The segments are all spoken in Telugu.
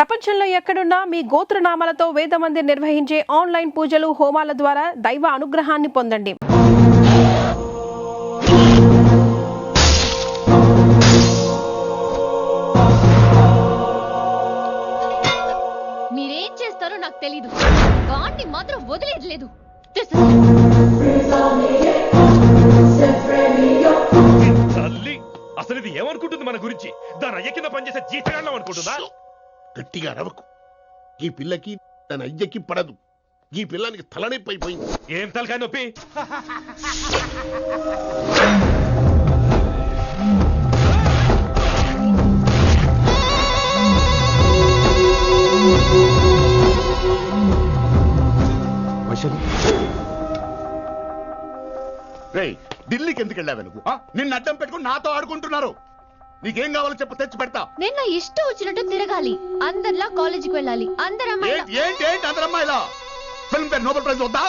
ప్రపంచంలో ఎక్కడున్నా మీ గోత్రనామాలతో వేదమందిర్ నిర్వహించే ఆన్లైన్ పూజలు హోమాల ద్వారా దైవ అనుగ్రహాన్ని పొందండి. మీరేం చేస్తారో నాకు తెలీదు, వాణ్ణి మాత్రం వదిలేయలేదు. అసలు ఇది ఏమనుకుంటుంది మన గురించి? దాని అయ్య కింద పనిచేసే జీతగాళ్ళం అనుకుంటుందా? గట్టిగా అరవకు. ఈ పిల్లకి తన అయ్యకి పడదు. ఈ పిల్లానికి తలనొప్పి అయిపోయింది. ఏం తలకాయ నొప్పి? రేయ్, ఢిల్లీకి ఎందుకు వెళ్ళావు నువ్వు? నిన్ను అడ్డం పెట్టుకుని నాతో ఆడుకుంటున్నారు. నీకేం కావాలో చెప్పు, తెచ్చి పెడతా. నేను నా ఇష్టం వచ్చినట్టు తిరగాలి, అందరిలా కాలేజీకి వెళ్ళాలి. అందరు ఏంటి అందరు అమ్మాయిలా? ఫిల్మ్ ఫేర్ నోబెల్ ప్రైజ్ వద్దా?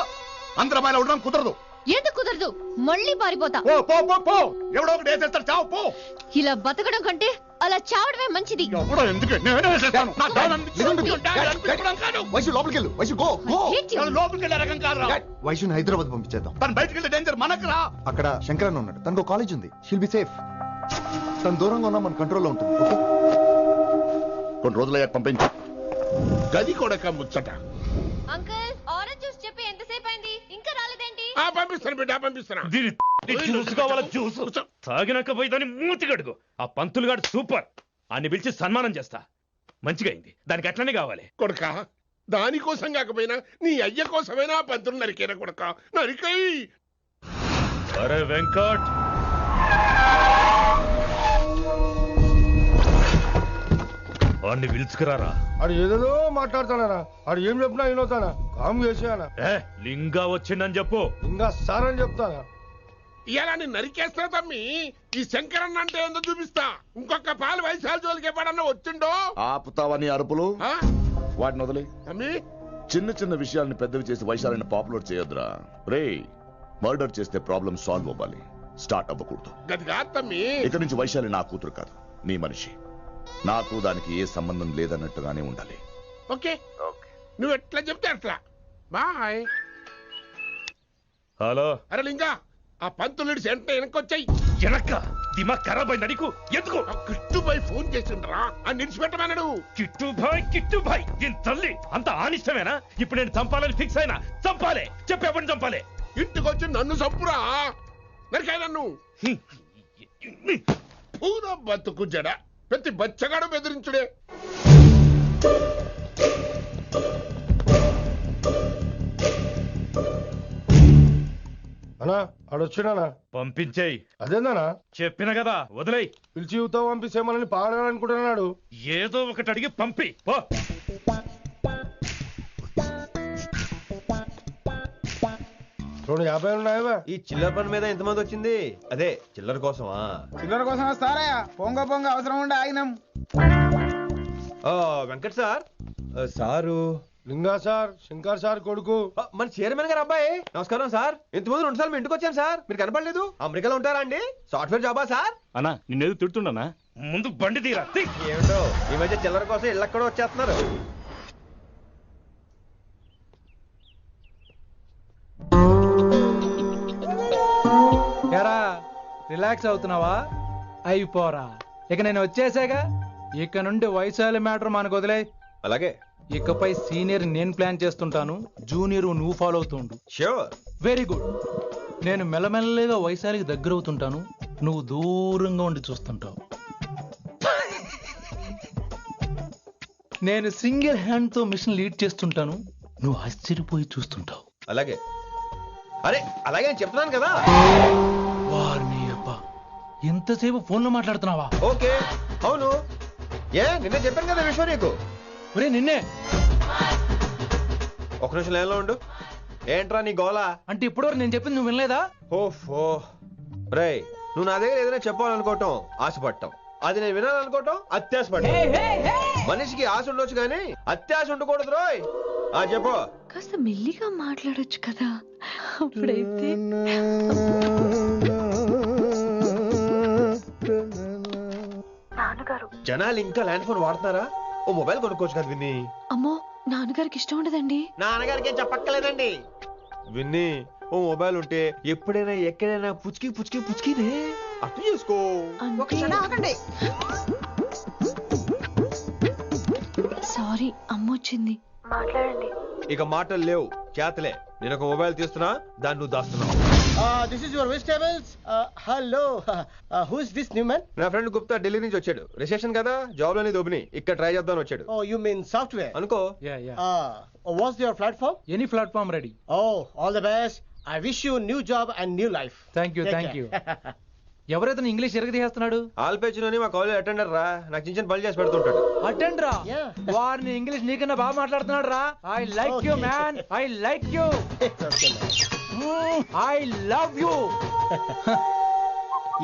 అందరు అమ్మాయిలా ఉండడం కుదరదు. ఎందుకు కుదరదు? మళ్ళీ పారిపోతా. పో ఎవడో ఒకటి వేసేస్తారు, చావు పో. ఇలా బతకడం కంటే అలా చావడమే మంచిది. వైశుని హైదరాబాద్ పంపించేద్దాం. తను బయటికి వెళ్తే డేంజర్ మనకు రా. అక్కడ శంకరన్ ఉన్నాడు, తనకు కాలేజ్ ఉంది. She'll be safe. తను దూరంగా ఉన్నా మన కంట్రోల్లో ఉంటుంది. ఓకే, కొన్ని రోజులయ్యాక పంపించు. గది కొడక ముచ్చట. అంకుల్, ఆరెంజ్ జ్యూస్ చెప్పి ఎంతసేపు అయింది, ఇంకా రాలేదేంటి? పంపిస్తాను బిడ్డ, పంపిస్తాను. జ్యూస్ కావాలా? జ్యూస్ తాగినాక పోయి దాన్ని మూతి గడుగు. ఆ పంతులు గాడు సూపర్, అన్ని పిలిచి సన్మానం చేస్తా. మంచిగా అయింది, దానికి అట్లనే కావాలి. కొడక, దానికోసం కాకపోయినా నీ అయ్య కోసమైనా పంతులు నరికేనా కొడక, నరికై. అరే వెంకట్, వాడిని పిలుచుకురారా. ఆడు ఏదో మాట్లాడతానా? ఆడు ఏం చెప్పినా వినవుతానా? కామ్ చేసేయానా? లింగా వచ్చిందని చెప్పు. ఇంకా సార్ అని చెప్తానా? ఇలా నేను నరికేస్తా తమ్మి. ఈ శంకరన్న అంటే ఏందో చూపిస్తా. ఇంకొక పాలు వయసాల జోలికి ఎప్పుడన్నా వచ్చిండో ఆపుతావని అరుపులు. వాటిని వదిలే. తమ్మి, చిన్న చిన్న విషయాల్ని పెద్దవి చేసి వైశాలని పాపులర్ చేయొద్దురా. రే, మర్డర్ చేస్తే ప్రాబ్లం సాల్వ్ అవ్వాలి, స్టార్ట్ అవ్వకూడదు. గది కాదు తమ్మి. ఇక నుంచి వైశాలి నా కూతురు కాదు, నీ మనిషి. నాకు దానికి ఏ సంబంధం లేదన్నట్టుగానే ఉండాలి. ఓకే, నువ్వు ఎట్లా చెప్తే అట్లా. బాయ్. హలో. అరే లింగా, ఆ పంతులుడి సెంట వెనకొచ్చాయి. వెనక్క దిమాగ్ ఖరాబ్ అయింది నీకు? ఎందుకు? కిట్టుబాయ్ ఫోన్ చేసిండ్రా, అని నిడిచిపెట్టమన్నాడు. కిట్టుబాయ్ దీని తల్లి అంత ఆనిష్టమేనా? ఇప్పుడు నేను చంపాలని ఫిక్స్ అయినా. చంపాలే, చెప్పేపని చంపాలే. ఇంటికొచ్చి నన్ను చంపురా, నరికాయ నన్ను. పూరా బతుకు జడ, ప్రతి బచ్చగాడు బెదిరించుడే. అన్నా ఆడొచ్చినానా? పంపించేయి. అదేందనా? చెప్పిన కదా, వదిలేయ్. పిలిచి యువత పంపిస్తేమని పాడాలనుకుంటున్నాడు. ఏదో ఒకటి అడిగి పంపి పో. 250 ఉన్నాయా? ఈ చిల్లర పని మీద ఎంతమంది వచ్చింది? అదే చిల్లర కోసమా? చిల్లర కోసం వస్తారా? పొంగ అవసరం ఉండే ఆగినాం. వెంకట్ సార్. సారు లింగా సార్, శంకర్ సార్ కొడుకు. మన చైర్మన్ గారు అబ్బాయి. నమస్కారం సార్. ఇంతకుముందు 2 సార్లు మీ ఇంటికి వచ్చాను సార్, మీరు కనపడలేదు. అమెరికాలో ఉంటారా అండి? సాఫ్ట్వేర్ జాబా సార్? అన్నా నిన్నేది తిడుతున్నా? ముందు బండి తీరా. ఏమిటో ఈ మధ్య చిల్లర కోసం ఇళ్ళక్కడ వచ్చేస్తున్నారు. రిలాక్స్ అవుతున్నావా? అయిపోరా, ఇక నేను వచ్చేసాగా. ఇక నుండి వైశాలి మ్యాటర్ మనకు వదిలే. అలాగే. ఇకపై సీనియర్ నేను ప్లాన్ చేస్తుంటాను, జూనియర్ నువ్వు ఫాలో అవుతుండు. ష్యూర్. Very good. నేను మెల్లమెల్లగా వైశాలికి దగ్గర అవుతుంటాను, నువ్వు దూరంగా ఉండి చూస్తుంటావు. నేను సింగిల్ హ్యాండ్ తో మిషన్ లీడ్ చేస్తుంటాను, నువ్వు ఆశ్చర్యపోయి చూస్తుంటావు. అలాగే. అరే అలాగే అని చెప్తున్నాను కదా. వారిని అబ్బా, ఎంతసేపు ఫోన్ లో మాట్లాడుతున్నావా? ఓకే, అవును. నిన్నే చెప్పాను కదా విషయం నీకు. ఒరే నిన్నే. ఒక నిమిషం లైన్లో ఉండు. ఏంట్రా నీ గోలా? అంటే ఇప్పటివరకు నేను చెప్పింది నువ్వు వినలేదా? ఓఫో రేయ్, నువ్వు నా దగ్గర ఏదైనా చెప్పాలనుకోవటం ఆశపడటం, అది నేను వినాలనుకోవటం అత్యాశపడటం. మనిషికి ఆశ ఉండొచ్చు కానీ అత్యాశ ఉండకూడదు రోయ్. చెప్పు. కాస్త మెల్లిగా మాట్లాడొచ్చు కదా, అప్పుడైతే. జనాలు ఇంకా ల్యాండ్ ఫోన్ వాడుతున్నారా? ఓ మొబైల్ కొనుక్కోవచ్చు కదా విన్ని. అమ్మో నాన్నగారికి ఇష్టం ఉండదండి. నాన్నగారికి ఏం చెప్పక్కర్లేదండి. విన్ని ఓ మొబైల్ ఉంటే ఎప్పుడైనా ఎక్కడైనా పుచ్చుకి పుచ్చుకి పుచ్చుకినే అర్థం చేసుకో. సారీ అమ్మొచ్చింది. ఇక మాటలు లేవు చేతలే. నేను ఒక మొబైల్ తీస్తున్నా, దాన్ని నువ్వు దాస్తున్నావు. This is your vegetables. Hello, who is this new man? నా ఫ్రెండ్ గుప్తా ఢిల్లీ నుంచి వచ్చాడు. రిసెప్షన్ కదా, జాబ్ లోని దొబ్బిని ఇక్కడ ట్రై చేద్దామని వచ్చాడు. ఓ యు మీన్ సాఫ్ట్వేర్? అనుకో. What's your platform? Any platform ready. All the best. I wish you new job and new life. Thank you. ఎవరైతే ఇంగ్లీష్ ఎరగదీస్తున్నాడు? ఆల్పేచినోని మా కాలేజ్ అటెండర్ రా, నాకు చిన్న చిన్న పనులు చేసి పెడుతుంటాడు. అటెండరా? వారిని ఇంగ్లీష్ నీకన్నా బాగా మాట్లాడుతున్నాడు రా. I like you man, I like you, I love you.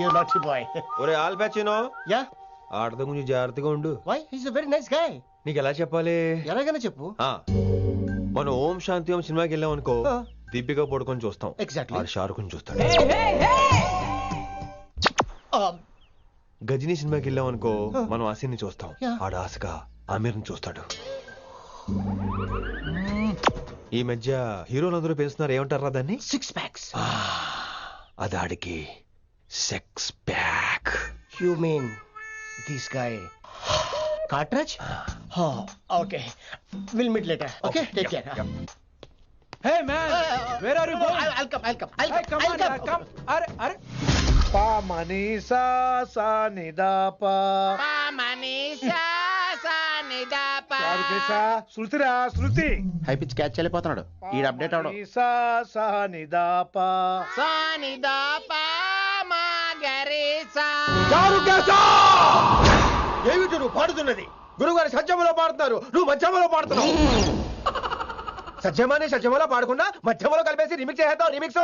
You naughty boy. ఒరే ఆల్పేచినో, యా ఆడతో కొంచెం జాగ్రత్తగా ఉండు. Why? He is a very nice guy. నీకు ఎలా చెప్పాలి? ఎలాగైనా చెప్పు. మనం ఓం శాంతి ఓం సినిమాకి వెళ్ళాం అనుకో, దీపిక పడుకొని చూస్తాం. ఎగ్జాక్ట్లీ. ఆడు షారుఖ్ చూస్తాడు. గజనీ సినిమాకి వెళ్ళాం అనుకో, మనం ఆసిని చూస్తాం. ఆడు ఆశగా ఆమీర్ని చూస్తాడు. ఈ మధ్య హీరోలందరూ పెంచుతున్నారు, ఏమంటారా దాన్ని? Six packs. అది ఆడికి sex pack. You mean this guy cartridge? Okay, will meet later. Okay, take care. Hey man, where are you going? I'll come. Hey, come on, come. అరే పా మనీసా సా నిదా పా మనీషా సానిదాపా. శృతిరా, శృతి. హై పిచ్ క్యాచ్ వెళ్ళిపోతున్నాడు. ఈ అప్డేట్ అవడం. సా సా నిదా పా సానిదాపా మాగరీసా. ఏమిటి నువ్వు పాడుతున్నది? గురువుగారు సత్యములో పాడుతున్నారు, నువ్వు మధ్యమలో పాడుతున్నావు. సత్యమాని సత్యములో పాడకుండా మధ్యమలో కలిపేసి రిమిక్స్ చేద్దాం. రిమిక్స్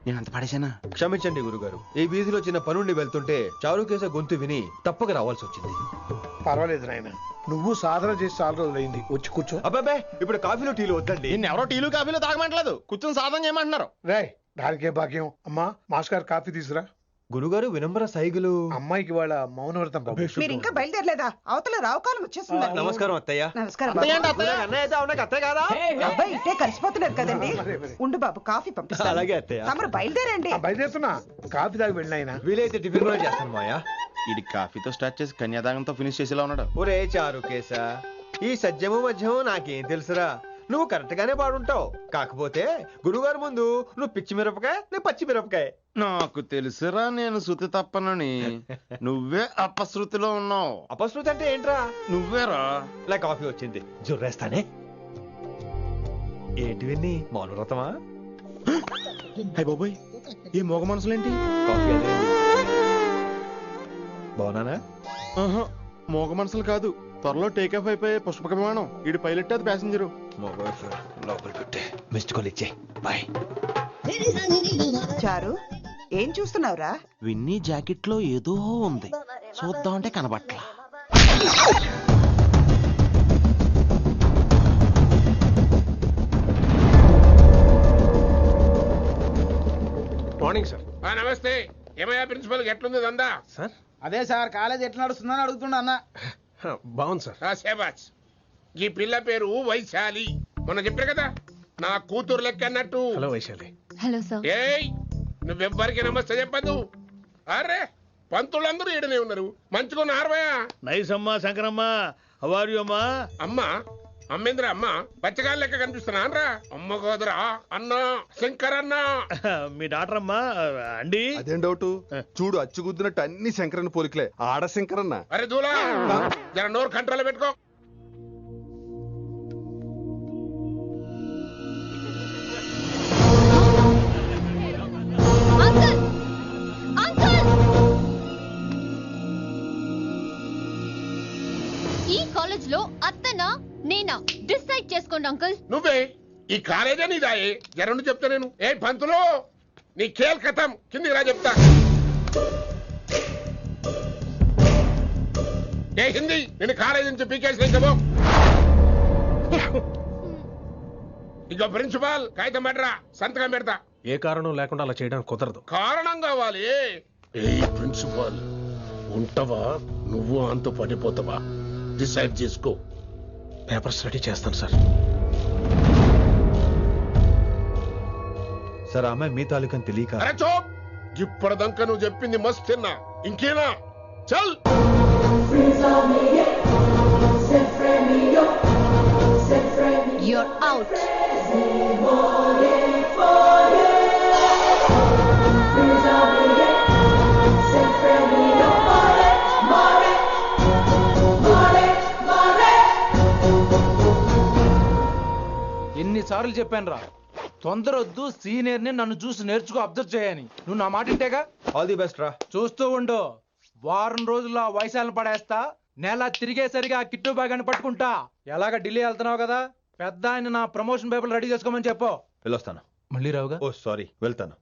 నేను అంత పాడేశానా? క్షమించండి గురుగారు, ఈ వీధిలో చిన్న పనుండి వెళ్తుంటే చారుకేశ గొంతు విని తప్పక రావాల్సి వచ్చింది. పర్వాలేదు నాయన, నువ్వు సాధన చేసి చాలా రోజులైంది. వచ్చి కూర్చో. అబ్బాబే, ఇప్పుడు కాఫీలో టీలు వద్దండి. నిన్న ఎవరో టీలు కాఫీలు తాగమంటలేదు, కూర్చొని సాధన చేయమంటున్నారు. రేయ్, దానికే భాగ్యం. అమ్మా, మాస్ గారు కాఫీ తీసురా. గురుగారు వినమ్ర సైగులు. అమ్మాయికి వాళ్ళ మౌనవ్రతం. మీరు ఇంకా బయలుదేరలేదా? అవతల రావుకాలం వచ్చేస్తుంది. నమస్కారం అత్తయ్య. నమస్కారం. అన్నయ్య అయితే అవునా అత్తయ్య కాదా? అబ్బాయి ఇట్టే కలిసిపోతున్నారు కదండి. ఉండు బాబు, కాఫీ పంపిస్తాను. అలాగే అత్తయ్య. తమరు బయలుదేరండి. బయలుదేరుతున్నా. కాఫీ తాగి వెళ్ళినాయన. వీలైతే టిఫిన్ కూడా చేస్తాను మాయా. ఇది కాఫీతో స్టార్ట్ చేసి కన్యాదానంతో ఫినిష్ చేసేలా ఉన్నాడు. ఒరే చారుకేశ, ఈ సత్యము మధ్యము నాకేం తెలుసురా? నువ్వు కరెక్ట్ గానే పాడుంటావు. కాకపోతే గురుగారు ముందు నువ్వు పిచ్చి మిరపకాయ, నేను పచ్చి మిరపకాయ. నాకు తెలుసురా నేను శృతి తప్పనని. నువ్వే అపశృతిలో ఉన్నావు. అపశృతి అంటే ఏంట్రా? నువ్వేరా. ఇలా కాఫీ వచ్చింది, జుర్రేస్తానే. ఏంటి విన్ని, మౌనవ్రతమా? హై బాబోయ్, ఈ మోగ మనసులేంటి? కాఫీ అదే. బాగున్నానా? మోగ మనసులు కాదు, త్వరలో టేక్ ఆఫ్ అయిపోయే పుష్పక విమానం. ఈడు పైలట్, అది ప్యాసింజరు. లోపలికి పెట్టే మిస్డ్ కాల్ ఇచ్చే. బాయ్. చారు, ఏం చూస్తున్నావురా? విన్నీ జాకెట్ లో ఏదో ఉంది, చూద్దామంటే కనబట్ల. Morning sir. నమస్తే. ఏమయ్యా ప్రిన్సిపల్, ఎట్లుంది దందా? సార్, అదే సార్, కాలేజ్ ఎట్లా నడుస్తుందని అడుగుతున్నా అన్న. బాగుంది సార్. శేబాజ్. ఈ పిల్ల పేరు వైశాలి. మొన్న చెప్పారు కదా, నా కూతురు లెక్క అన్నట్టు. హలో వైశాలి. Hello sir. ఏయ్, నువ్వెవ్వరికి నమస్తే చెప్పదు. అరే, పంతులందరూ ఈడనే ఉన్నారు. మంచుకున్న ఆర్వయా. నైస్ అమ్మా. శంకరమ్మ, హౌ ఆర్ యు అమ్మా? అమ్మా, అమ్మేంద్ర అమ్మ బచ్చగాళ్ళ లెక్క కనిపిస్తున్నా అనరా? అమ్మ గోదరా అన్న, శంకర్ అన్న. మీ డాక్టర్ అమ్మా అండి. అదేం డౌట్? చూడు, అచ్చుగుద్దినట్టు అన్ని శంకరన్న పోలికలే. ఆడ శంకరన్న. అరే దూలా, జర నోరు కంట్రోల్ పెట్టుకో. అంకుల్ అంకుల్, ఈ కాలేజ్ లో అత్తనా నేనా డిసైడ్ చేసుకోండి అంకుల్. నువ్వే ఈ కాలేజే నీదాయే. జరండు చెప్తా నేను. ఏ పంతులు, నీ ఖేల్ ఖతం. కిందికి రా చెప్తా. ఏ హిందీ, నేను కాలేజీ నుంచి పీకేసి. ఇక ప్రిన్సిపాల్ కాగితం పెట్టరా, సంతకం పెడతా. ఏ కారణం లేకుండా అలా చేయడానికి కుదరదు. కారణం కావాలి. ఏ ప్రిన్సిపాల్, ఉంటవా నువ్వు అంత పడిపోతావా? డిసైడ్ చేసుకో. పేపర్స్ రెడీ చేస్తాను సార్. సార్ అమ్మాయి మీ తాలూకని తెలియక. అరే చోప్, ఇప్పటిదాకా నువ్వు చెప్పింది మస్త్ తిన్నా, ఇంకేనా? చల్. You're out. ఎన్నిసార్లు చెప్పాను రా, తొందరొద్దు, సీనియర్ ని నన్ను చూసి నేర్చుకో, అబ్జర్వ్ చేయని. నువ్వు నా మాట ఇంటేగా. ఆల్ ది బెస్ట్ రా. చూస్తూ ఉండు, వారం రోజుల్లో ఆ వైశాలను పడేస్తా. నెల తిరిగేసరిగా ఆ కిట్టు బ్యాగాన్ని పట్టుకుంటా. ఎలాగ ఢిల్లీ వెళ్తున్నావు కదా, పెద్ద ఆయన నా ప్రమోషన్ పేపర్లు రెడీ చేసుకోమని చెప్పు. వెళ్ళొస్తాను. మళ్ళీ రావుగా. ఓ సారీ, వెళ్తాను.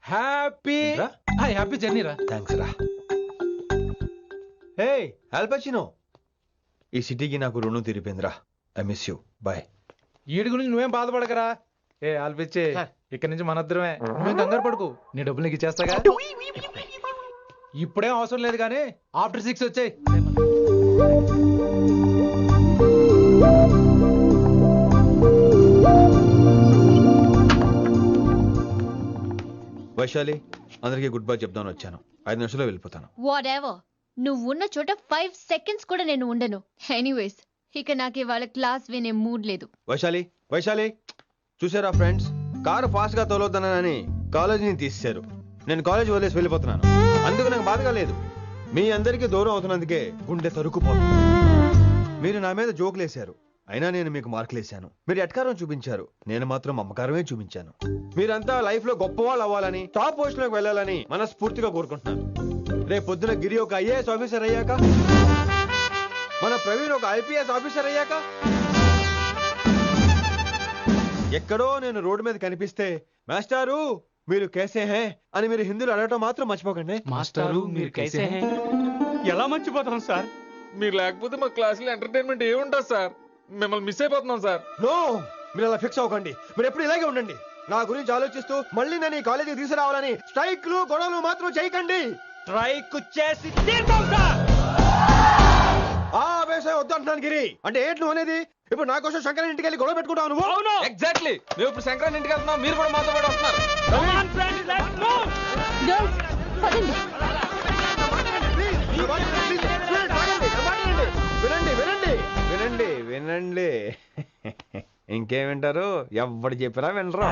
హ్యాపీ హ్యాపీ జర్నీ రా. థ్యాంక్స్ రా. హే ఆల్పచినో, ఈ సిటీకి నాకు రుణం తీరిపోయిందిరా. I miss you. బాయ్. వీడి గురించి నువ్వేం బాధపడకరా. ఏ ఆల్పిచ్చే, ఇక్కడి నుంచి మనద్దరమే. నువ్వేం కంగారు పడుకు, నీ డబ్బులు నీకు ఇచ్చేస్తాగా. ఇప్పుడేం అవసరం లేదు కానీ ఆఫ్టర్ 6 వచ్చాయి. వైశాలి, అందరికీ గుడ్ బై చెప్దామని వచ్చాను. 5 నిమిషాల్లో వెళ్ళిపోతాను. Whatever. నువ్వు ఉన్న చోట 5 seconds కూడా నేను ఉండను. ఎనీవేస్, ఇక నాకు ఇవాళ క్లాస్ వినే మూడ్ లేదు. వైశాలి, వైశాలి, చూసారా ఫ్రెండ్స్, కారు ఫాస్ట్ గా తోలొద్దనని కాలేజీని తీసేశారు. నేను కాలేజ్ వదిలేసి వెళ్ళిపోతున్నాను. అందుకు నాకు బాధగా లేదు. మీ అందరికీ దూరం అవుతున్నందుకే గుండె తరుక్కుపోతుంది. మీరు నా మీద జోకులు వేశారు, అయినా నేను మీకు మార్కులు వేశాను. మీరు ఎట్కారం చూపించారు, నేను మాత్రం మమకారమే చూపించాను. మీరంతా లైఫ్ లో గొప్పవాళ్ళు అవ్వాలని, టాప్ పొజిషన్ లోకి వెళ్ళాలని మనస్ఫూర్తిగా కోరుకుంటున్నాను. రేపు పొద్దున గిరి ఒక IAS ఆఫీసర్ అయ్యాక, మన ప్రవీణ్ ఒక IPS ఆఫీసర్ అయ్యాక, ఎక్కడో నేను రోడ్డు మీద కనిపిస్తే మాస్టారు మీరు కేసే హే అని మీరు హిందీలో అడగటం మాత్రం మర్చిపోకండి. మాస్టారు మీరు కైసే హే. ఎలా మర్చిపోతాం సార్? మీరు లేకపోతే మా క్లాసులో ఎంటర్టైన్మెంట్ ఏముంటుంది సార్? మిమ్మల్ని మిస్ అయిపోతున్నాం సార్. నో, మీరు అలా ఫిక్స్ అవ్వకండి. మీరు ఎప్పుడు ఇలాగే ఉండండి. నా గురించి ఆలోచిస్తూ మళ్ళీ నేను ఈ కాలేజీకి తీసుకురావాలని స్ట్రైక్లు గొడవలు మాత్రం చేయకండి. స్ట్రైక్ చేసి తీరుతాం సార్. ఆ వేసే వద్దంటున్నాను గిరి. అంటే ఏంటి నువ్వు అనేది? ఇప్పుడు నా కోసం శంకర్ ఇంటికి వెళ్ళి గొడవ పెట్టుకుంటావు నువ్వు? అవును, ఎగ్జాక్ట్లీ. మేము ఇప్పుడు శంకరన్ ఇంటికి వెళ్తున్నాం, మీరు కూడా మాతో పాటు వస్తున్నారు. Girls, పదండి. వినండి వినండి వినండి వినండి. ఇంకేం వింటారు? ఎవడు చెప్పినా వినరు.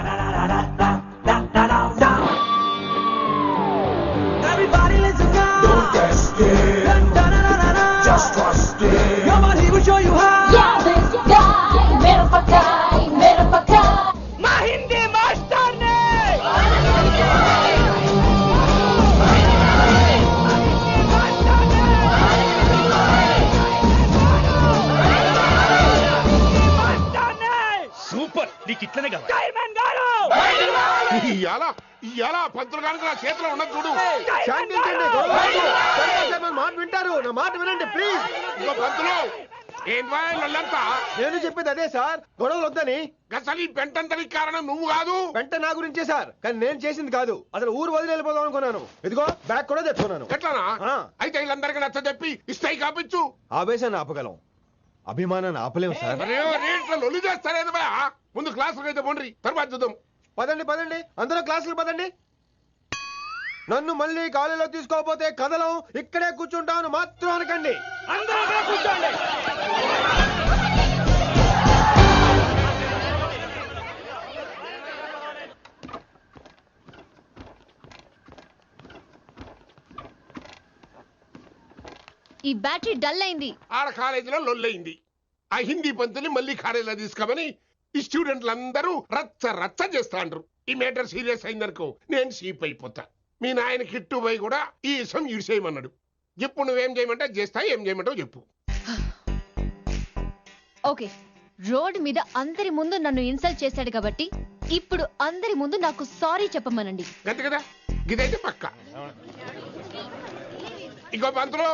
సూపర్, నీకు ఇట్లనే కావాలి. ఇయాలా పంతులు కనుక నా చేతిలో ఉన్నది చూడు. శాంతించండి, గొడవ వద్దు. శంకర్ సార్ మాట వింటారు. నా మాట వినండి ప్లీజ్. ఇంకో పంతులు ఏంటంతా? నేను చెప్పేది అదే సార్, గొడవలు వద్దని. అసలు ఈ పెంటంతరికి కారణం నువ్వు కాదు. వెంట నా గురించే సార్, కానీ నేను చేసింది కాదు. అసలు ఊరు వదిలి వెళ్ళిపోదాం అనుకున్నాను. ఇదిగో బ్యాగ్ కూడా తెచ్చుకున్నాను. ఎట్లానా? ఆ. అయితే వీళ్ళందరికీ నచ్చ చెప్పి ఇస్తాయి కాపించు. ఆవేశాన్ని ఆపగలం, అభిమానాన్ని ఆపలేము సార్. రేట్ల లొల్లి చేస్తారేది బా. ముందు క్లాసులకు అయితే పోండి, తర్వాత చూద్దాం. పదండి పదండి, అందరూ క్లాసులకు పదండి. నన్ను మళ్ళీ కాలేజీలో తీసుకోకపోతే కదలం, ఇక్కడే కూర్చుంటాను మాత్రం అనకండి. అందరూ కూర్చోండి. ఈ బ్యాటరీ డల్ అయింది. ఆడ కాలేజీలో లొల్లయింది. ఆ హిందీ పంతుని మళ్ళీ కాలేజీలో తీసుకోమని ఈ స్టూడెంట్లు అందరూ రచ్చ రచ్చ చేస్తాండ్రు. ఈ మేటర్ సీరియస్ అయిందనుకో నేను సీప్ అయిపోతా. మీ నాయన కిట్టు పోయి కూడా ఈ విషయం ఇడిసేయమన్నాడు. ఇప్పుడు నువ్వేం చేయమంటే చేస్తా, ఏం చేయమంటావు చెప్పు. ఓకే, రోడ్ మీద అందరి ముందు నన్ను ఇన్సల్ట్ చేశాడు కాబట్టి ఇప్పుడు అందరి ముందు నాకు సారీ చెప్పమనండి. గంతే కదా, ఇదైతే పక్క. ఇంకో పంతులు,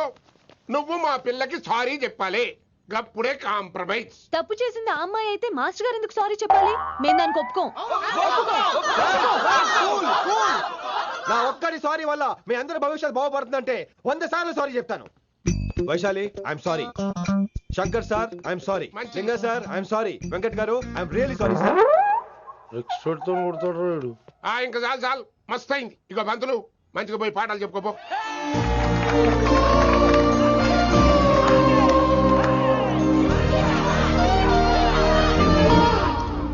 నువ్వు మా పిల్లకి సారీ చెప్పాలి. గప్పుడే కాంప్రమైజ్. తప్పు చేసింది ఆ అమ్మాయి అయితే మాస్టర్ గారు ఎందుకు సారీ చెప్పాలి? మేము దానికి ఒప్పుకోం. నా ఒక్కడి సారీ వల్ల మీ అందరి భవిష్యత్తు బాగుపడుతుందంటే 100 సార్లు సారీ చెప్తాను. Vaishali, I'm sorry. Shankar sir I'm sorry. మంచిది. లింగ సార్ ఐఎమ్ సారీ. వెంకట్ గారు I'm really sorry sir. Expect తో కొడతాడు. ఇంకా చాలు చాలు మస్తు అయింది. ఇక పంతులు మంచిగా పోయి పాఠాలు చెప్పుకోపో.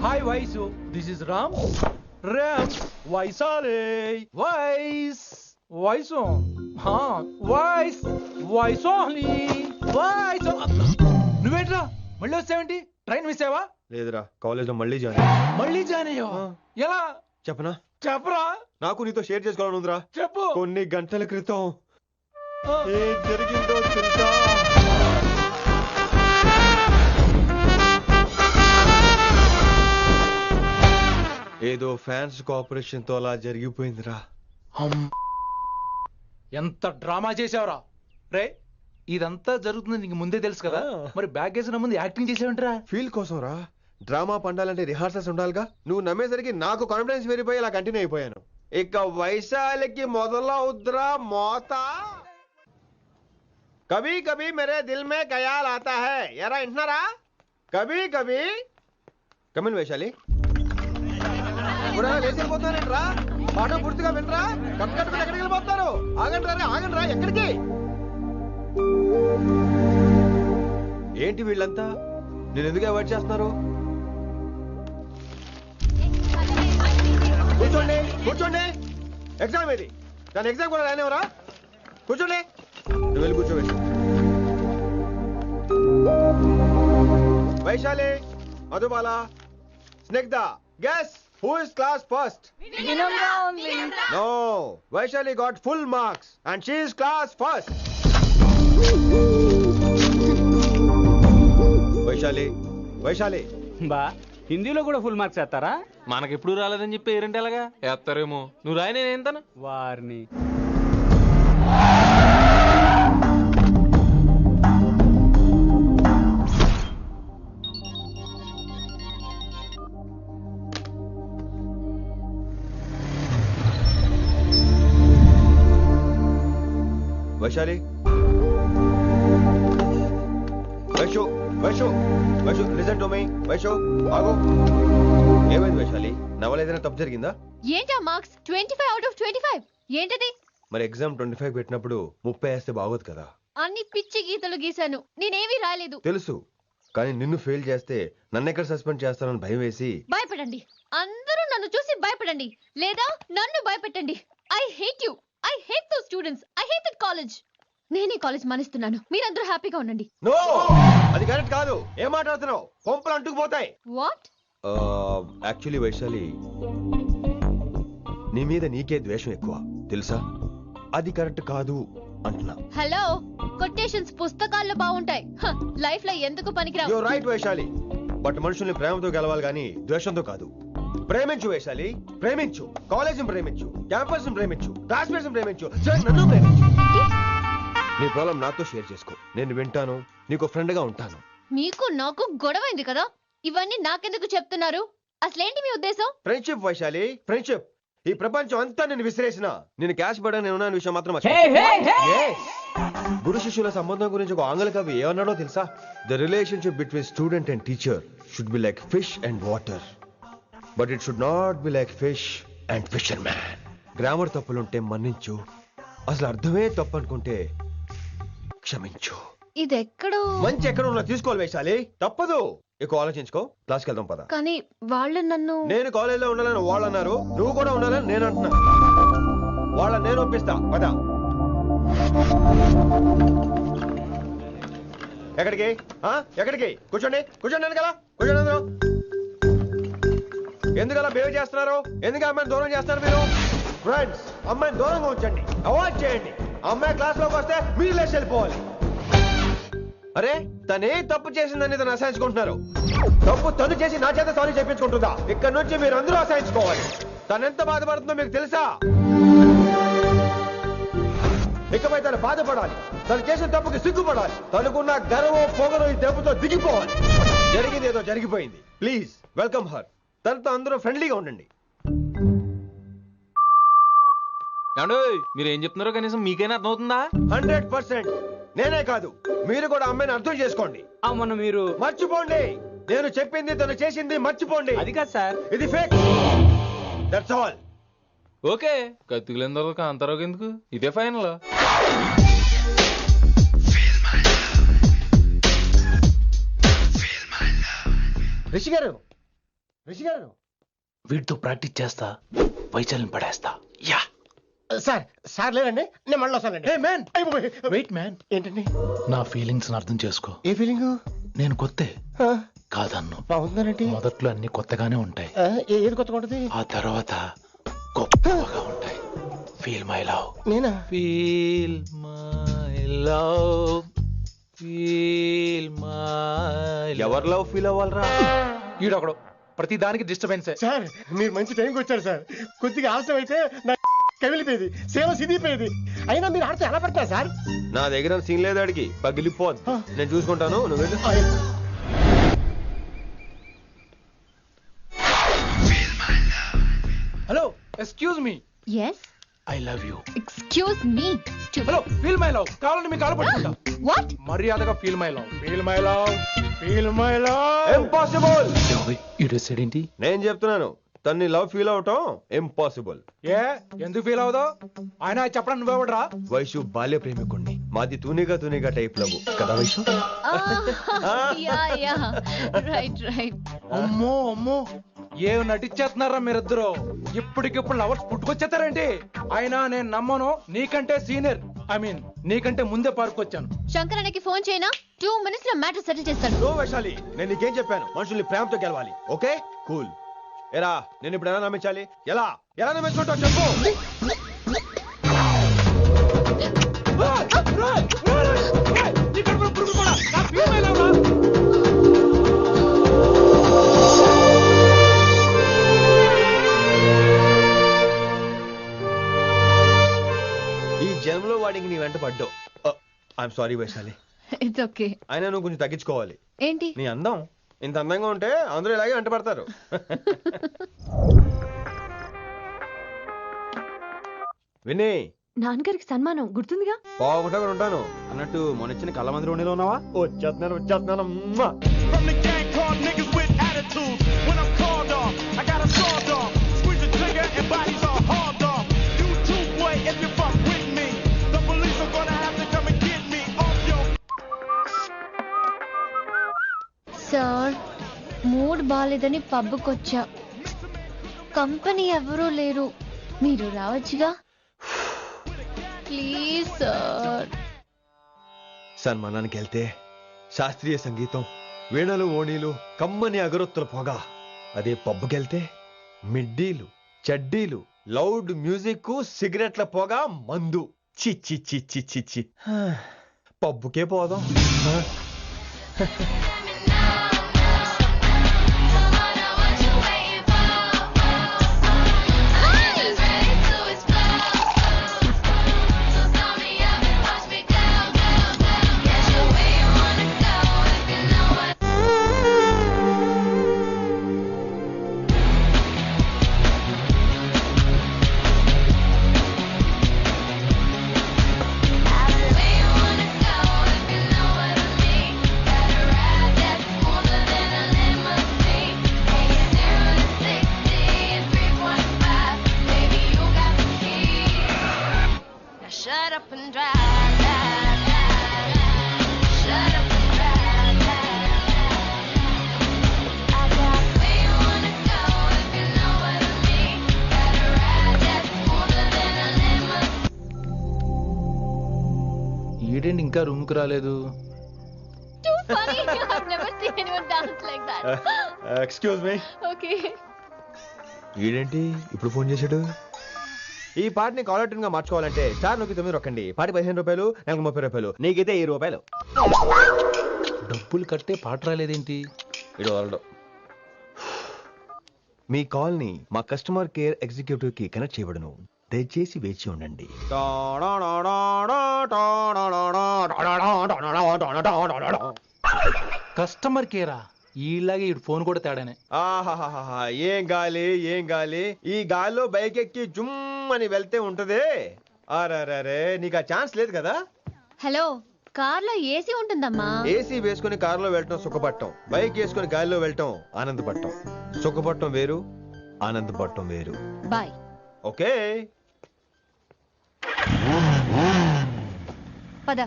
Hi Vaisu, this is Ram. Ram వైసాలే వైస్ వైసు వైస్ వైసోని వైస్. నువ్వేంట్రా మళ్ళీ వచ్చావేంటి? ట్రైన్ మిస్ అయ్యావా? లేదురా, కాలేజ్ లో మళ్ళీ జాయిన్. మళ్ళీ జాయిన్ అయ్యావా? ఎలా చెప్పనా? చెప్పరా. నాకు నీతో షేర్ చేసుకోవాలని ఉందిరా. చెప్పు. కొన్ని గంటల క్రితం ఏం జరిగిందో తెలుసా? ఏదో ఫ్యాన్స్ కోఆపరేషన్ తో అలా జరిగిపోయిందిరా. ఎంత డ్రామా చేసావురా రే. ఇదంతా జరుగుతుంది నీకు ముందే తెలుసు కదా, మరి బ్యాగ్ వేసిన ముందు యాక్టింగ్ చేసావంటరా? ఫీల్ కోసం రా. డ్రామా పండాలంటే రిహార్సల్స్ ఉండాలిగా. నువ్వు నమ్మేసరికి నాకు కాన్ఫిడెన్స్ పెరిగిపోయి ఇలా కంటిన్యూ అయిపోయాను. ఇక వైశాలికి మొదలవుద్రా మోత. కభీ కభీ మేరే దిల్ మే ఖయాల్ ఆతా హై. ఎరా వింటున్నారా? కభీ కభీ. కమిన్ వైశాలి. ఇప్పుడు లేచిపోతున్నారేంట్రా? పాట పూర్తిగా వినరా? కట్టుకట్టు ఎక్కడికి వెళ్ళిపోతారు? ఆగండి రా, ఆగండి రా. ఎక్కడికి? ఏంటి వీళ్ళంతా? నేను ఎందుకు అవాయిడ్ చేస్తున్నారు? కూర్చోండి కూర్చోండి. ఎగ్జామ్ ఏది? దాని ఎగ్జామ్ కూడా రానివరా? కూర్చోండి. నువ్వు వెళ్ళి కూర్చోవేసి. Vaishali, Madhubala, Snigdha, guess who is class first? No, Vaishali got full marks and she is class first. Vaishali, Vaishali. బా హిందీలో కూడా ఫుల్ మార్క్స్ వేస్తారా? మనకెప్పుడు రాలేదని చెప్పి ఏరంటే ఎలాగా వేస్తారేమో. నువ్వు రాయి, నేను ఏంతాను వారిని. Vaishali, Vaishu, Vaishu, Vaishu, listen to me. Vaishu ఆగు. ఏమైంది వైశాలి? నా వల్ల ఏదైనా తప్పు జరిగిందా? ఏంటా మార్క్స్ 25 out of 25? ఏంటది? మరి ఎగ్జామ్ 25 పెట్టినప్పుడు 30 వేస్తే బాగోదు కదా. అన్ని పిచ్చి గీతలు గీశాను, నేనేమీ రాలేదు. తెలుసు, కానీ నిన్ను ఫెయిల్ చేస్తే నన్ను ఎక్కడ సస్పెండ్ చేస్తానని భయం వేసి. భయపడండి, అందరూ నన్ను చూసి భయపడండి, లేదా నన్ను భయపెట్టండి. I hate you. I hate those students. I hate that college. నేనే కాలేజ్ మానేస్తున్నాను. మీరందరూ హ్యాపీగా ఉండండి. నో, అది కరెక్ట్ కాదు. ఏం మాట్లాడుతున్నావు? కొంపలు అంటుకుపోతాయి. వాట్? యాక్చువల్లీ వైశాలి, నీ మీద నీకే ద్వేషం ఎక్కువ తెలుసా? అది కరెక్ట్ కాదు అంటున్నా. హలో, కొటేషన్స్ పుస్తకాల్లో బాగుంటాయి, లైఫ్ లో ఎందుకు పనికిరావు. యు రైట్ వైశాలి, బట్ మనుషుల్ని ప్రేమతో గెలవాలి గాని ద్వేషంతో కాదు. ప్రేమించు వైశాలి, ప్రేమించు. కాలేజీని ప్రేమించు, క్యాంపస్ ప్రేమించు, క్లాస్మేట్స్ ప్రేమించు, నన్ను ప్రేమించు. నీ ప్రాబ్లం నాతో షేర్ చేసుకో. నేను వింటాను, నీకు ఫ్రెండ్ గా ఉంటాను. మీకు నాకు గొడవైంది కదా, ఇవన్నీ నాకెందుకు చెప్తున్నారు? అసలేంటి మీ ఉద్దేశం? Friendship Vaishali, friendship. ఈ ప్రపంచం అంతా నేను విసిరేసిన నేను క్యాష్ పడా నేను ఉన్న విషయం మాత్రం గురు శిష్యుల సంబంధం గురించి ఒక ఆంగ్ల కవి ఏమన్నాడో తెలుసా? The relationship between student and teacher should be like fish and water, but it should not be like fish and fisherman. Grammar తప్పులుంటే మన్నించు, అసలు అర్థమే తప్పు అనుకుంటే క్షమించు. ఇది ఎక్కడో మంచి ఎక్కడ ఉన్నా తీసుకోవాలి వైశాలి, తప్పదు. ఎక్కువ ఆలోచించుకో, క్లాస్కి వెళ్దాం పద. కానీ వాళ్ళు నన్ను. నేను కాలేజీలో ఉండాలని వాళ్ళు అన్నారు, నువ్వు కూడా ఉండాలని నేను అంటున్నా. వాళ్ళని నేను ఒప్పిస్తా, పద. ఎక్కడికి? ఎక్కడికి? కూర్చోండి, కూర్చోండి కదా, కూర్చోండి అందరూ. ఎందుకలా బిహేవ్ చేస్తున్నారు? ఎందుకు అమ్మాయిని దూరం చేస్తారు మీరు? ఫ్రెండ్స్, అమ్మాయిని దూరంగా ఉంచండి, అవాయిడ్ చేయండి. అమ్మాయి క్లాస్ లోకి వస్తే మీరు లేచి వెళ్ళిపోవాలి. అరే, తనే తప్పు చేసిందని తను అసహించుకుంటున్నారు. తప్పు తను చేసి నా చేత సారీ చెప్పించుకుంటుందా? ఇక్కడ నుంచి మీరు అందరూ అసహించుకోవాలి. తనెంత బాధపడుతుందో మీకు తెలుసా? ఇకపై తను బాధపడాలి, తను చేసిన తప్పుకి సిగ్గుపడాలి. తనకున్న గర్వం పొగరు ఈ దెబ్బతో దిగిపోవాలి. జరిగింది ఏదో జరిగిపోయింది. Please welcome her. తనతో అందరూ ఫ్రెండ్లీగా ఉండండి. మీరు ఏం చెప్తున్నారో కనీసం మీకైనా అర్థమవుతుందా? 100%. నేనే కాదు మీరు కూడా అమ్మాయిని అర్థం చేసుకోండి. మొన్న మీరు మర్చిపోండి, నేను చెప్పింది తను చేసింది మర్చిపోండి. అది కాదు సార్, ఇది ఫేక్. That's all. ఓకే, కత్తిలేని తర్వాత కాంతారావు ఎందుకు, ఇదే ఫైనల్. రిషి గారు, రిషి గారు, వీటితో ప్రాక్టీస్ చేస్తా వైశాల్యం పడేస్తా. యా సార్ సార్ లేదండి, నేను మళ్ళీ వస్తానండి. వెయిట్ మ్యాన్, ఏంటండి? నా ఫీలింగ్స్ అర్థం చేసుకో. ఏ ఫీలింగ్? నేను కొత్తే కాదన్ను. బాగుందండి. మొదట్లో అన్ని కొత్తగానే ఉంటాయి, ఏది కొత్తగా ఉంటుంది? ఆ తర్వాత గొప్పగా ఉంటాయి. Feel my love. నేనా? Feel my love, feel my. ఎవరు లవ్ ఫీల్ అవ్వాలరా? ఈడొకడు ప్రతి దానికి డిస్టర్బెన్స్. సార్ మీరు మంచి టైంకి వచ్చారు సార్. కొద్దిగా ఆలస్యం అయితే నా కమిలిపోయేది, సేవ సిదిపోయేది. అయినా మీరు ఆడితే ఎలా పడతారు సార్? నా దగ్గర సీన్ లేదు, అడిగి పగిలిపోదు. నేను చూసుకుంటాను, నువ్వు వెళ్ళు. Hello, excuse me. yes I love you. excuse me hello, feel my love. కావాలంటే మీ కాలు పట్టుకుంటా. what మర్యాదగా feel my love, feel my love, feel my love. Impossible. ఇటు ఏంటి? నేను చెప్తున్నాను, తన్ని లవ్ ఫీల్ అవటం ఇంపాసిబుల్. ఏ ఎందుకు ఫీల్ అవుదో? ఆయన చెప్పడం నువ్వెవడరా? వైషు బాల్య ప్రేమికుణ్ణి, మాది తూనిగా టైప్ లవ్ కదా వైషు? yeah right అమ్మో అమ్మో, ఏం నటించేస్తున్నారా మీరిద్దరు? ఇప్పటికిప్పుడు లవర్స్ పుట్టుకొచ్చేస్తారేంటి? అయినా నేను నమ్మను, నీకంటే సీనియర్, ఐ మీన్ నీకంటే ముందే పార్కొచ్చాను. శంకరన్నకి ఫోన్ చేయనా? 2 minutes లో మ్యాటర్ సెటిల్ చేస్తాను. నో వైశాలి, నేను నీకేం చెప్పాను? మనుషుల్ని ప్రేమతో గెలవాలి. Okay cool. ఎరా నేను ఇప్పుడు ఎలా నమ్మించాలి? ఎలా నమ్మించుకుంటావు చెప్పు. ఈ జన్మలో వాడికి నీ వెంట పడ్డావు. I'm sorry Vaishali. It's okay. అయినా నువ్వు కొంచెం తగ్గించుకోవాలి. ఏంటి? నీ అందం ఇంత అందంగా ఉంటే అందరూ ఇలాగే వెంట పడతారు. విని, నాన్నగారికి సన్మానం గుర్తుందిగా? బాగుంటా కూడా ఉంటాను అన్నట్టు మొన్న కళ్ళ మంది రోణిలో ఉన్నావా? వచ్చేస్తున్నాను. సార్, మూడ్ బాలేదని పబ్కొచ్చా. కంపెనీ ఎవరూ లేరు, మీరు రావచ్చుగా ప్లీజ్ సార్. సన్మానానికి వెళ్తే శాస్త్రీయ సంగీతం, వీణలు, ఓణీలు, కమ్మని అగరొత్తుల పొగ. అదే పబ్బుకెళ్తే మిడ్డీలు, చడ్డీలు, లౌడ్ మ్యూజిక్, సిగరెట్ల పొగ, మందు. చి పబ్బుకే పోదాం. Shut up and drive, drive, drive. Shut up and drive, drive, drive. I got where you wanna go if you know what I mean. Gotta ride that smoother than a limousine. ఈడేంటి ఇంకా రూమ్ కు రాలేదు? Too funny. I've never seen anyone dance like that. Excuse me. Okay. ఈడేంటి ఇప్పుడు ఫోన్ చేశాడు? ఈ పాటని కాలర్ ట్యూన్ గా మార్చుకోవాలంటే స్టార్ నొక్కి 9 రొక్కండి. పాటి 15 రూపాయలు, నాకు 30 రూపాయలు, నీకైతే 10 రూపాయలు. డబ్బులు కట్టే పాట రాలేదేంటి? ఇడు మీ కాల్ ని మా కస్టమర్ కేర్ ఎగ్జిక్యూటివ్ కి కనెక్ట్ చేయబడును. దయచేసి వేచి ఉండండి. కస్టమర్ కేరా? ఈలాగే ఇటు ఫోన్ కూడా తేడానే. ఆహాహాహా, ఏం గాలి. ఈ గాలిలో బైక్ ఎక్కి జుమ్ అని వెళ్తే ఉంటదే. అరే నీకు ఆ ఛాన్స్ లేదు కదా. హలో, కార్లో ఏసీ ఉంటుందమ్మా. ఏసీ వేసుకుని కారులో వెళ్ళటం సుఖపట్టం, బైక్ వేసుకుని గాలిలో వెళ్ళటం ఆనందపట్టం. సుఖపట్టం వేరు, ఆనందపట్టం వేరు. బాయ్. ఓకే పద,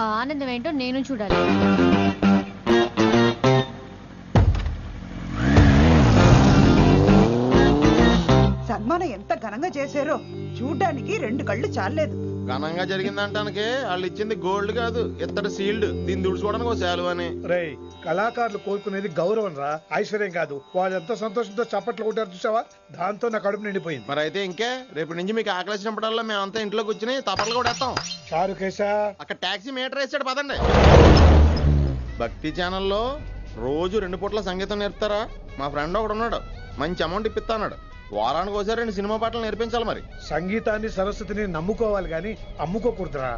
ఆ ఆనందం ఏంటో నేను చూడాలి. సన్మానం ఎంత ఘనంగా చేశారో చూడ్డానికి 2 కళ్ళు చాలేదు. ఘనంగా జరిగిందంటానికి వాళ్ళు ఇచ్చింది గోల్డ్ కాదు, ఇత్తడి సీల్డ్. దీన్ని దుడుచుకోవడానికి ఒక శాలువ అని. రే, కళాకారులు కోరుకునేది గౌరవం రా, ఐశ్వర్యం కాదు. వాళ్ళు ఎంతో సంతోషంతో చప్పట్లు కొట్టారు చూసావా, దాంతో నా కడుపు నిండిపోయింది. మరి అయితే ఇంకే రేపటి నుంచి మీకు ఆకలిసినప్పుడల్లా మేమంతా ఇంట్లో కూర్చుని తప్పట్లు కూడా వేస్తాం. చారుకేశా, అక్కడ టాక్సీ మీటర్ వేసాడు పదండి. భక్తి ఛానల్లో రోజు 2 పూట్ల సంగీతం నేర్పుతారా? మా ఫ్రెండ్ ఒకడు ఉన్నాడు, మంచి అమౌంట్ ఇప్పిస్తా అన్నాడు. వారానికి ఒకసారి 2 సినిమా పాటలు నేర్పించాలి. మరి సంగీతాన్ని సరస్వతిని నమ్ముకోవాలి గాని అమ్ముకోకూడదురా.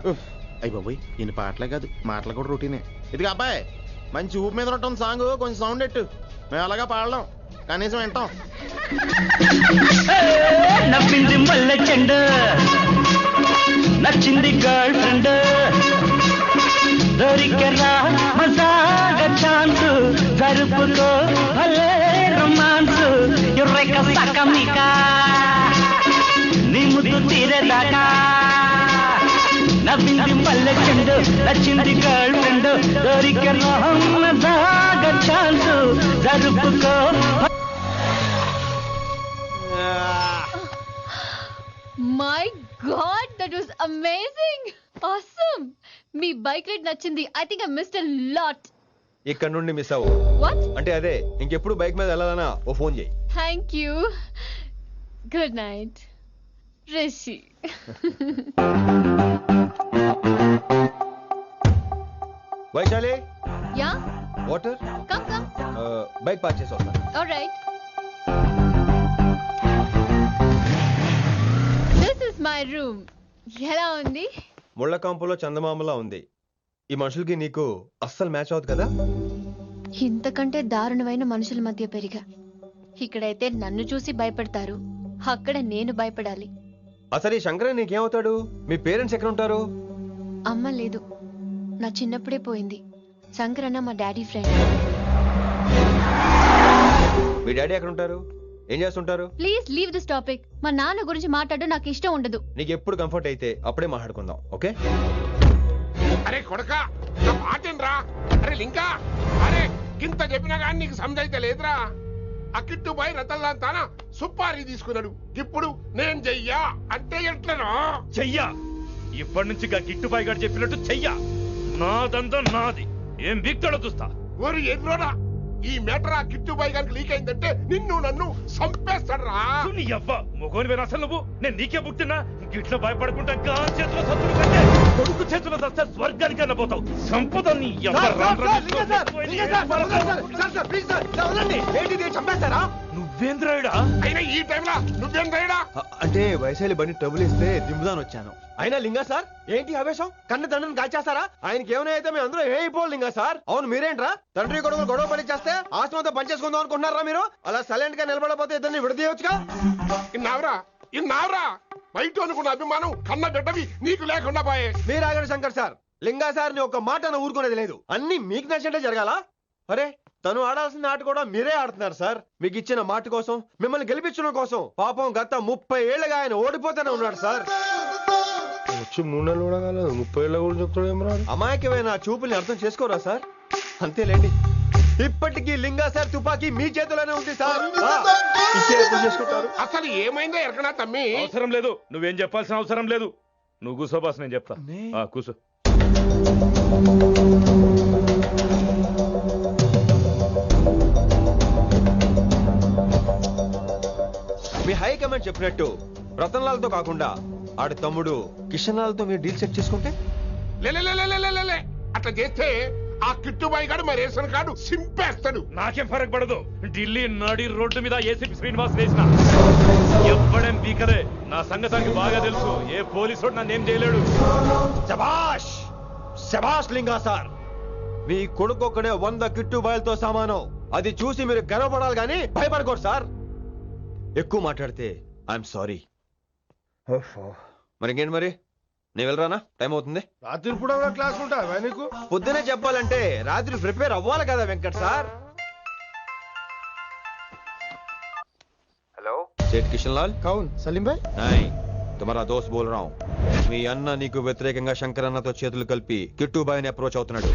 అయ్యి బాబోయ్, ఈయన పాటలే కాదు మాటలు కూడా రొటీనే. ఇది అబ్బాయి మంచి ఊపు మీద ఉంటుంది సాంగ్, కొంచెం సౌండ్ ఎట్టు. మేము అలాగా పాడలేం, కనీసం వింటాం. నవ్వింది మల్లె చెండు, నచ్చింది గర్ల్ ఫ్రెండ్, దొరికరా మజాగా ఛాన్స్, జరుపుకో భలే రొమాన్స్, ఎర్రెక సకమిక నీ ముద్దు తీరేదాకా. నవ్వింది మల్లె చెండు, నచ్చింది గర్ల్ ఫ్రెండ్, దొరికరా మజాగా ఛాన్స్, జరుపుకో. My god, that was amazing, awesome. మీ బైక్ రైడ్ నచ్చింది. I think I missed a lot. ఇక్కడ నుండి మిస్ అవ్వు. వాట్? అంటే అదే, ఇంకెప్పుడు బైక్ మీద వెళ్ళాలన్నా ఓ ఫోన్ చేయి. Thank you. Good night Rishi. Vaishali, yeah, water. Come come. Bike park చేసి వస్తాను. Alright. This is my room. ఎలా ఉంది? ముళ్ళ కాంపులో చందమామలా ఉంది. ఈ మనుషులకి నీకు అస్సలు మ్యాచ్ అవుతుంది కదా. ఇంతకంటే దారుణమైన మనుషుల మధ్య పెరిగా. ఇక్కడైతే నన్ను చూసి భయపడతారు, అక్కడ నేను భయపడాలి. అసలు ఈ శంకరన్ నీకేమవుతాడు? మీ పేరెంట్స్ ఎక్కడ ఉంటారు? అమ్మ లేదు, నా చిన్నప్పుడే పోయింది. శంకరన్న మా డాడీ ఫ్రెండ్. మీ డాడీ ఎక్కడ ఉంటారు? ఏం చేస్తుంటారు? Please leave this topic. మా నాన్న గురించి మాట్లాడడం నాకు ఇష్టం ఉండదు. నీకు ఎప్పుడు కంఫర్ట్ అయితే అప్పుడే మాట్లాడుకుందాం, ఓకే? అరే కొడక, నా మాటేనరా? అరే లింకా, అరే ఇంత చెప్పినా కానీ నీకు సమజైతే లేదురా. అక్కిట్టు పోయి రతల్లాంతానా సుపారీ తీసుకున్నాడు. ఇప్పుడు నేను చెయ్యా అంటే ఎట్లనో చెయ్యా. ఇప్పటి నుంచి గిట్టుబాయి గారు చెప్పినట్టు చెయ్యా. నాదంతా నాది. ఏం బిగ్తాడో చూస్తా. ఓరి ఎర్రోడా, ఈ మేటర్ ఆ కిట్టుబాయి గారికి లీక్ అయిందంటే నిన్ను నన్ను చంపేస్తాడరా. నీ అవ్వ మొగోని అసలు నువ్వు. నేను నీకే పుట్టినా గిట్ల భయపడుకుంటా చేతిలో సత్తుడు కంటే కొడుకు చేతిలో సస్తే స్వర్గానికి అన్న పోతావు. సంపద నీ నువ్వేంద్రాయుడా? అయినా ఈ టైంలో నువ్వేంద్రాయుడా? అంటే వైశాలి బండి ట్రబుల్ ఇస్తే దింపుదాని వచ్చాను. అయినా లింగా సార్ ఏంటి ఆవేశం? కన్న తండ్రిని కాల్చేస్తారా? ఆయనకి ఏమైనా అయితే మేము అందరూ ఏమైపోవాలి లింగా సార్. అవును మీరేంట్రా తండ్రి కొడుకులు గొడవ పని చేస్తే ఆశ్రమంతో పనిచేసుకుందాం అనుకుంటున్నారా మీరు? అలా సైలెంట్ గా నిలబడపోతే ఇద్దరిని విడదీయొచ్చుగా. ఇన్నావురా బయట అనుకున్న అభిమానం కన్న బిడ్డవి నీకు లేకుండా పోయే. మీరు ఆగండి శంకర్ సార్. లింగా సార్ ని ఒక మాట ఊరుకునేది లేదు. అన్ని మీకు నచ్చినట్టే జరగాల. అరే తను ఆడాల్సిన ఆట కూడా మీరే ఆడుతున్నారు సార్. మీకు ఇచ్చిన మాట కోసం, మిమ్మల్ని గెలిపించడం కోసం పాపం గత 30 ఏళ్లుగా ఆయన ఓడిపోతూనే ఉన్నాడు సార్. వచ్చి 3 నెలలు కూడా కాలేదు, 30 ఏళ్ళ కూడా చెప్తాడు. అమాయకమైన చూపుల్ని అర్థం చేసుకోరా సార్? అంతేలేండి. ఇప్పటికీ లింగా సార్ తుపాకీ మీ చేతిలోనే ఉంది సార్. చేసుకుంటారు. అసలు ఏమైందో ఎరకనా తమ్మి? అవసరం లేదు, నువ్వేం చెప్పాల్సిన అవసరం లేదు. నువ్వు కూసో బాస్, నేను చెప్తా. కూసో. మీ హైకమాండ్ చెప్పినట్టు రతన్లాల్తో కాకుండా ఆడి తమ్ముడు కిషన్ లాల్తో మీరు డీల్ సెట్ చేసుకుంటే లే అట్లా చేస్తే ఆ కిట్టుబాయి గారు మా రేషన్ కార్డు సింపేస్తాడు. నాకేం ఫరక్ పడదు. ఢిల్లీ నడి రోడ్డు మీద ఏసీపీ శ్రీనివాస్ వేసిన ఎవ్వడేం బీకరే. నా సంగతానికి బాగా తెలుసు. ఏ పోలీసు నన్నేం చేయలేడు. శభాష్ శభాష్ లింగా సార్. మీ కొడుకు ఒక్కడే 100 కిట్టుబాయిలతో సమానం. అది చూసి మీరు గర్వపడాలి కానీ భయపడకూడదు సార్. ఎక్కువ మాట్లాడితే ఐఎమ్ సారీ. మరి ఇంకేంటి మరి నేను వెళ్ళరానా? టైం అవుతుంది. రాత్రి కూడా క్లాస్ ఉంటావా నీకు? పొద్దునే చెప్పాలంటే రాత్రి ప్రిపేర్ అవ్వాలి కదా వెంకట్ సార్. హలో సేठ కిషన్ లాల్. కౌన్ సలీం భాయ్? నై తుమారా దోస్త్ బోల్ రా హూం. మీ అన్న నీకు వ్యతిరేకంగా శంకరన్నతో చేతులు కలిపి కిట్టుబాయిని అప్రోచ్ అవుతున్నాడు.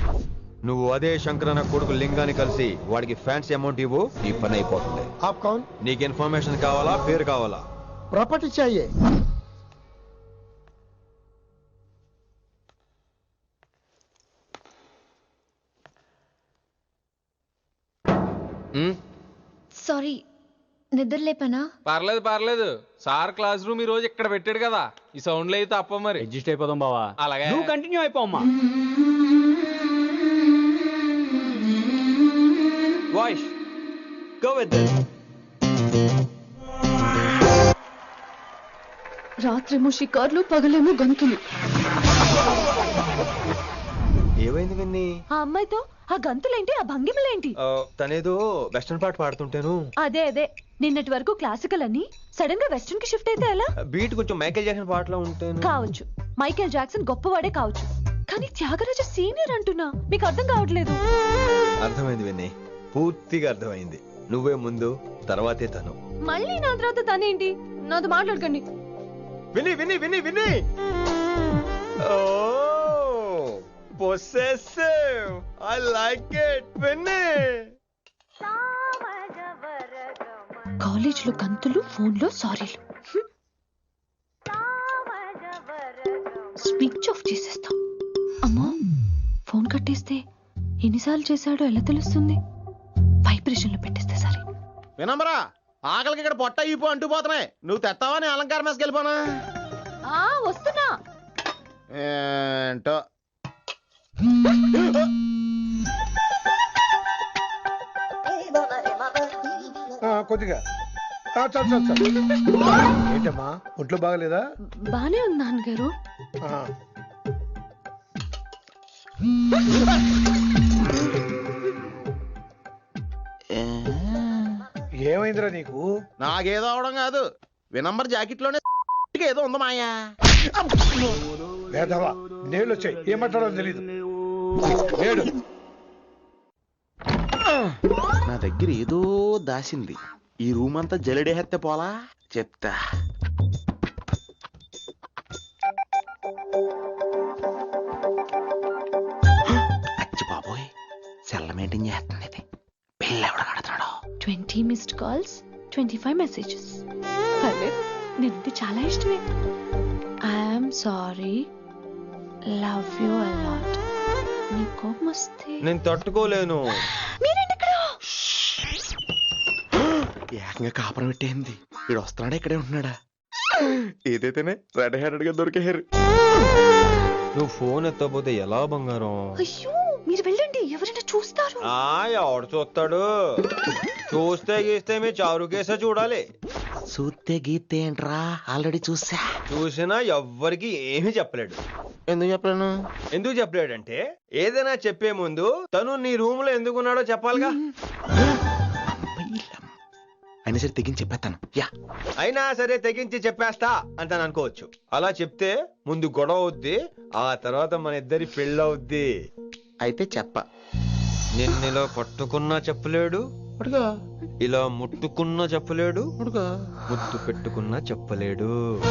నువ్వు అదే శంకరన్న కొడుకు లింగాన్ని కలిసి వాడికి ఫ్యాన్సీ అమౌంట్ ఇవ్వు, ఈ పని అయిపోతుంది. ఆప్ కౌన్? నీకు ఇన్ఫర్మేషన్ కావాలా, పేరు కావాలా? ప్రాపర్టీ చాహియే. సారీ, నిద్ర లేపనా? పర్లేదు పర్లేదు, సార్ క్లాస్ రూమ్ ఈ రోజు ఇక్కడ పెట్టాడు కదా, ఈ సౌండ్లు అయితే తప్ప మరి అడ్జస్ట్ అయిపోదాం బావా. అలాగే నువ్వు కంటిన్యూ అయిపోమ్మా. Voice go with this. రాత్రేమో షికార్లు, పగలేమో గంతులు. ఏమైంది విన్ని? ఆ అమ్మాయితో ఆ గంతులేంటి, ఆ భంగిమలేంటి? తనేదో వెస్టర్న్ పాట పాడుతుంటేను. అదే అదే, నిన్నటి వరకు క్లాసికల్ అని సడన్ గా వెస్టర్న్ కి షిఫ్ట్ అయితే ఎలా? బీట్ కొంచెం మైకేల్ జాక్సన్ పాటలో ఉంటాను. కావచ్చు, మైకేల్ జాక్సన్ గొప్పవాడే కావచ్చు, కానీ త్యాగరాజ సీనియర్ అంటున్నా. మీకు అర్థం కావట్లేదు. అర్థమైంది విన్ని, పూర్తిగా అర్థమైంది. నువ్వే ముందు, తర్వాతే తను. మళ్ళీ నా తర్వాత తనేంటి? నాతో మాట్లాడకండి. విని విని విని విని possessive. I like it. విని కాలేజ్ లో గంతులు, ఫోన్ లో సారీలు. స్విచ్ ఆఫ్ చేసేస్తా. అమ్మో, ఫోన్ కట్టేస్తే ఎన్నిసార్లు చేశాడో ఎలా తెలుస్తుంది? వైబ్రేషన్ లో పెట్టేస్తే సరే. వినమ్రా, ఆకలికి ఇక్కడ పొట్ట ఈపు అంటూ పోతున్నాయి. నువ్వు తెస్తావా నీ అలంకారం వేసుకెళ్ళిపోనా? వస్తున్నా. ఏంటో కొద్దిగా చాలు చాలు చాలు. ఏంటమ్మా, ఒంట్లో బాగలేదా? బానే ఉంది నాన్నగారు. ఏమైందిరా నీకు? నాకేదో అవడం కాదు, వినంబర్ జాకెట్ లోనే ఏదో ఉంది మాయా. లేదవా, నేళ్ళు వచ్చాయి, ఏం మాట్లాడో తెలీదు. నేడు నా దగ్గర ఏదో దాసింది. ఈ రూమ్ అంతా జలడేహెత్తే పోలా చెప్తా. అచ్చి బాబోయ్, సెల్ల మెయింటైన్ చేస్తుంది ఇది. పిల్ల ఎవడ కడుతున్నాడు? 20 మిస్డ్ కాల్స్, 25 మెసేజెస్. నేనంటే చాలా ఇష్టమే. I'm sorry, love you a lot. నీ కోపం వస్తే నేను తట్టుకోలేను. ఏకంగా కాపురం పెట్టేంది. వీడు వస్తున్నాడా, ఇక్కడే ఉంటున్నాడా? ఏదైతేనే రెడ్ హ్యాండెడ్ గా దొరికేహారు. నువ్వు ఫోన్ ఎత్తపోతే ఎలా బంగారం? అయ్యో, మీరు వెళ్ళండి, ఎవరైనా చూస్తారు. ఎవడు చూస్తాడు? చూస్తే గీస్తే మీ చారు కేసే చూడాలి. చూస్తే గీతే ఏంట్రా, ఆల్రెడీ చూసా. చూసినా ఎవ్వరికి ఏమీ చెప్పలేడు. ఎందుకు చెప్పలేను? ఎందుకు చెప్పలేడంటే, ఏదైనా చెప్పే ముందు తను నీ రూమ్ లో ఎందుకున్నాడో చెప్పాలిగా. అయినా సరే తెగించి చెప్పేస్తాను. అయినా సరే తెగించి చెప్పేస్తా అంటాను అనుకోవచ్చు. అలా చెప్తే ముందు గొడవ అవుద్ది, ఆ తర్వాత మన ఇద్దరి పెళ్ళవుద్ది. అయితే చెప్ప. నిన్నిలా పట్టుకున్నా చెప్పలేడు, ఇలా ముట్టుకున్నా చెప్పలేడు, ముద్దు పెట్టుకున్నా చెప్పలేడు.